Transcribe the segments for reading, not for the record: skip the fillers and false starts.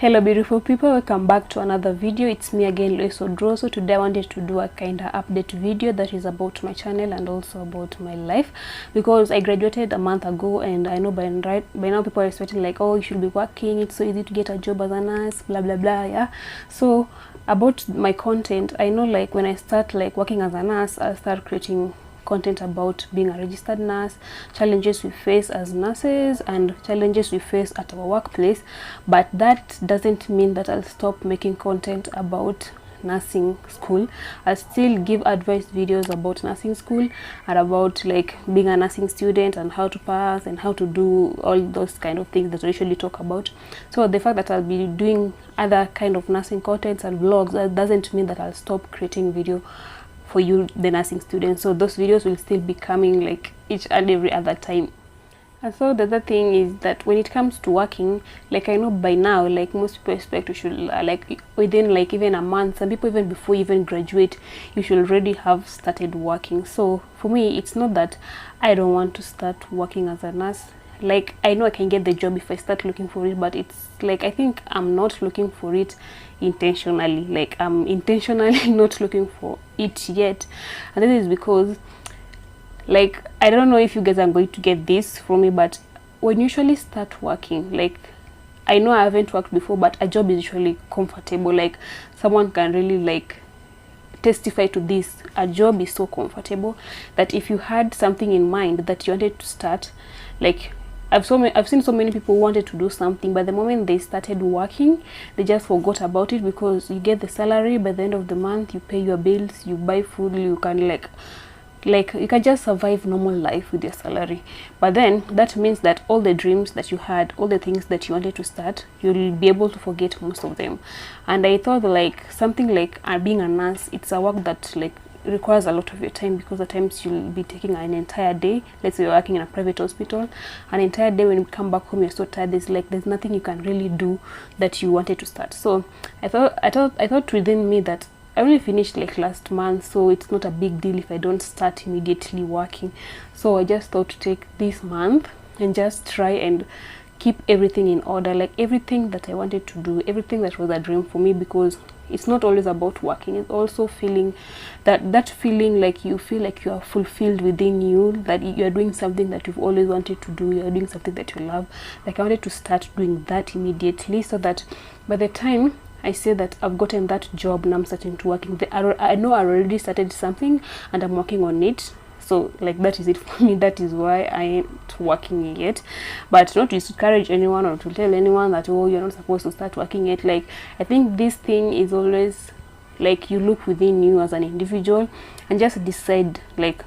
Hello beautiful people, welcome back to another video. It's me again, Lois Odroso. Today I wanted to do a kind of update video that is about my channel and also about my life, because I graduated a month ago and I know by now people are expecting like, oh, you should be working, it's so easy to get a job as a nurse, blah blah blah. Yeah, so about my content, I know like when I start like working as a nurse, I'll start creating content about being a registered nurse, challenges we face as nurses and challenges we face at our workplace. But that doesn't mean that I'll stop making content about nursing school. I'll still give advice videos about nursing school and about like being a nursing student and how to pass and how to do all those kind of things that I usually talk about. So the fact that I'll be doing other kind of nursing contents and vlogs, that doesn't mean that I'll stop creating video for you, the nursing students. So those videos will still be coming like each and every other time. And so the other thing is that when it comes to working, like I know by now, like most people expect you should like within like even a month, some people even before you even graduate, you should already have started working. So for me, it's not that I don't want to start working as a nurse. Like I know I can get the job if I start looking for it, but it's like I think I'm not looking for it intentionally. Like I'm intentionally not looking for it yet, and this is because like I don't know if you guys are going to get this from me, but when you usually start working, like I know I haven't worked before, but a job is usually comfortable. Like someone can really like testify to this. A job is so comfortable that if you had something in mind that you wanted to start, like I've seen so many people who wanted to do something, but the moment they started working, they just forgot about it, because you get the salary by the end of the month, you pay your bills, you buy food, you can like you can just survive normal life with your salary. But then that means that all the dreams that you had, all the things that you wanted to start, you'll be able to forget most of them. And I thought like something like being a nurse, it's a work that like requires a lot of your time, because at times you'll be taking an entire day. Let's say you're working in a private hospital, an entire day. When you come back home, you're so tired, there's nothing you can really do that you wanted to start. So I thought within me that I only finished like last month, so it's not a big deal if I don't start immediately working. So I just thought to take this month and just try and keep everything in order, like everything that I wanted to do, everything that was a dream for me, because it's not always about working. It's also feeling that feeling like you feel like you are fulfilled within you, that you are doing something that you've always wanted to do, you are doing something that you love. Like I wanted to start doing that immediately, so that by the time I say that I've gotten that job and I'm starting to working, I know I already started something and I'm working on it. So like that is it for me. That is why I ain't working yet. But not to discourage anyone or to tell anyone that, oh, you're not supposed to start working yet. Like I think this thing is always like you look within you as an individual and just decide like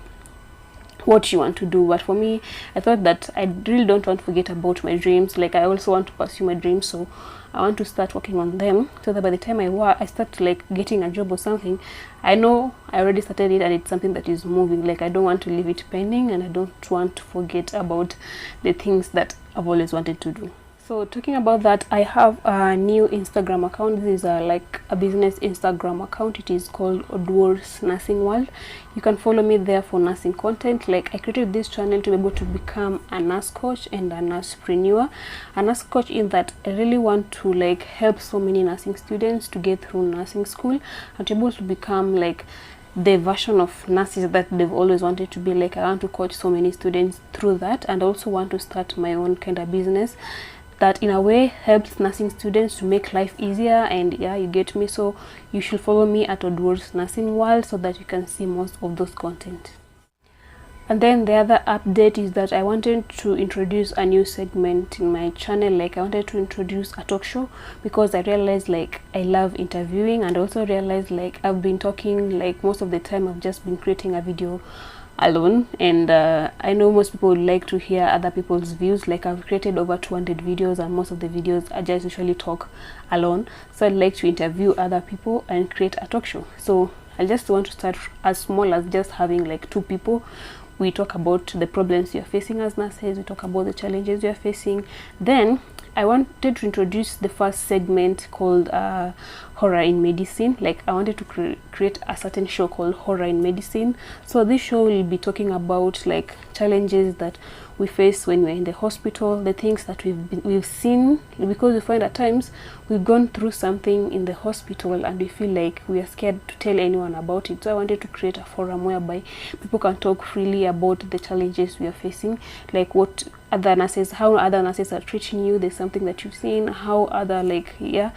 what you want to do. But for me, I thought that I really don't want to forget about my dreams. Like I also want to pursue my dreams, so I want to start working on them, so that by the time I start like getting a job or something, I know I already started it and it's something that is moving. Like I don't want to leave it pending, and I don't want to forget about the things that I've always wanted to do. So talking about that, I have a new Instagram account. This is like a business Instagram account. It is called Odwor's Nursing World. You can follow me there for nursing content. Like I created this channel to be able to become a nurse coach and a nursepreneur. A nurse coach in that I really want to like help so many nursing students to get through nursing school and to be able to become like the version of nurses that they've always wanted to be. Like I want to coach so many students through that, and also want to start my own kind of business that in a way helps nursing students to make life easier. And yeah, you get me. So you should follow me at Odwor's Nursing World so that you can see most of those content. And then the other update is that I wanted to introduce a new segment in my channel. Like I wanted to introduce a talk show, because I realized like I love interviewing, and also realized like I've been talking like most of the time. I've just been creating a video alone, and I know most people would like to hear other people's views. Like I've created over 200 videos, and most of the videos I just usually talk alone. So I'd like to interview other people and create a talk show. So I just want to start as small as just having like 2 people. We talk about the problems you're facing as nurses, we talk about the challenges you're facing. Then I wanted to introduce the first segment called Horror in Medicine. Like I wanted to create a certain show called Horror in Medicine. So this show will be talking about like challenges that we face when we're in the hospital, the things that we've seen, because we find at times we've gone through something in the hospital and we feel like we are scared to tell anyone about it. So I wanted to create a forum whereby people can talk freely about the challenges we are facing, like what other nurses, how other nurses are treating you. There's something that you've seen, how other, like, yeah,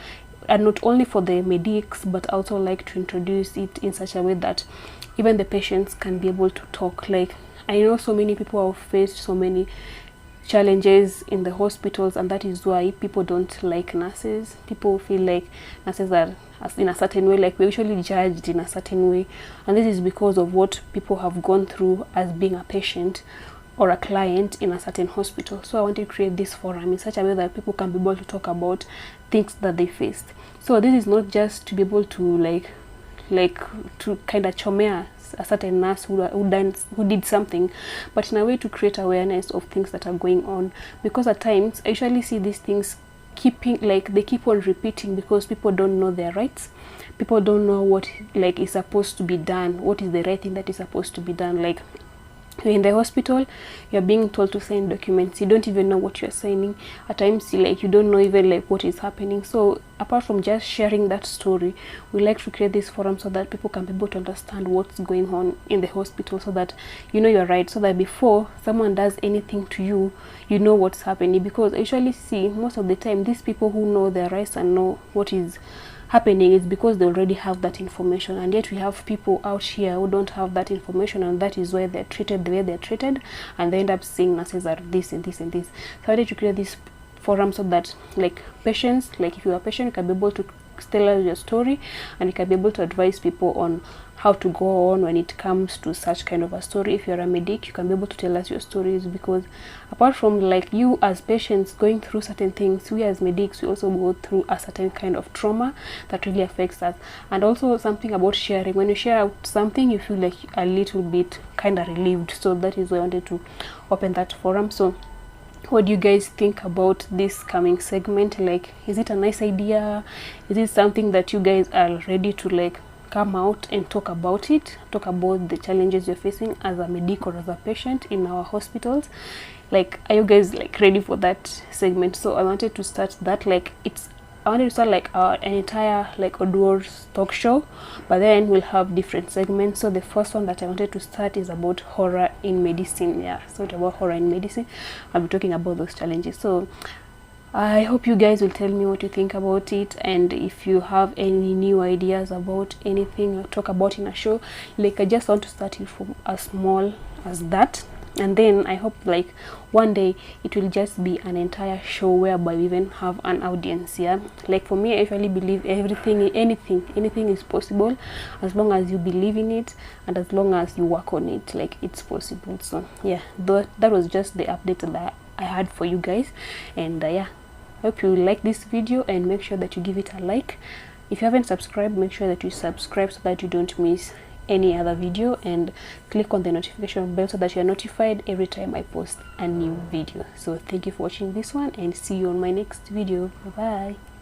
and not only for the medics, but also like to introduce it in such a way that even the patients can be able to talk. Like, I know so many people have faced so many challenges in the hospitals, and that is why people don't like nurses. People feel like nurses are in a certain way, like we're usually judged in a certain way, and this is because of what people have gone through as being a patient or a client in a certain hospital. So I want to create this forum in such a way that people can be able to talk about things that they faced. So this is not just to be able to like to kind of chomea a certain nurse who did something, but in a way to create awareness of things that are going on, because at times I usually see these things they keep on repeating because people don't know their rights. People don't know what like is supposed to be done, what is the right thing that is supposed to be done. Like, you're in the hospital, you're being told to sign documents, you don't even know what you're signing. At times, like, you don't know even like what is happening. So apart from just sharing that story, we like to create this forum so that people can be able to understand what's going on in the hospital, so that you know you're right, so that before someone does anything to you, you know what's happening. Because I usually see most of the time these people who know their rights and know what is happening is because they already have that information, and yet we have people out here who don't have that information, and that is why they're treated the way they're treated, and they end up saying nurses are this and this and this. So I wanted to create this forum so that, like, patients, like if you are a patient, you can be able to tell us your story, and you can be able to advise people on how to go on when it comes to such kind of a story. If you're a medic, you can be able to tell us your stories, because apart from like you as patients going through certain things, we as medics, we also go through a certain kind of trauma that really affects us. And also something about sharing, when you share out something, you feel like a little bit kind of relieved. So that is why I wanted to open that forum. So what do you guys think about this coming segment? Like, is it a nice idea? Is it something that you guys are ready to like come out and talk about it, talk about the challenges you're facing as a medic or as a patient in our hospitals? Like, are you guys like ready for that segment? So I wanted to start that, like, I wanted to start like an entire like Oduor's talk show, but then we'll have different segments. So the first one that I wanted to start is about horror in medicine. Yeah, so about horror in medicine, I'll be talking about those challenges. So I hope you guys will tell me what you think about it, and if you have any new ideas about anything I'll talk about in a show. Like, I just want to start it from as small as that, and then I hope like one day it will just be an entire show whereby we even have an audience. Yeah, like for me, I usually believe anything is possible as long as you believe in it and as long as you work on it. Like, it's possible. So yeah, that was just the update that I had for you guys, and yeah, hope you like this video, and make sure that you give it a like. If you haven't subscribed, make sure that you subscribe so that you don't miss any other video, and click on the notification bell so that you are notified every time I post a new video. So thank you for watching this one, and see you on my next video. Bye bye.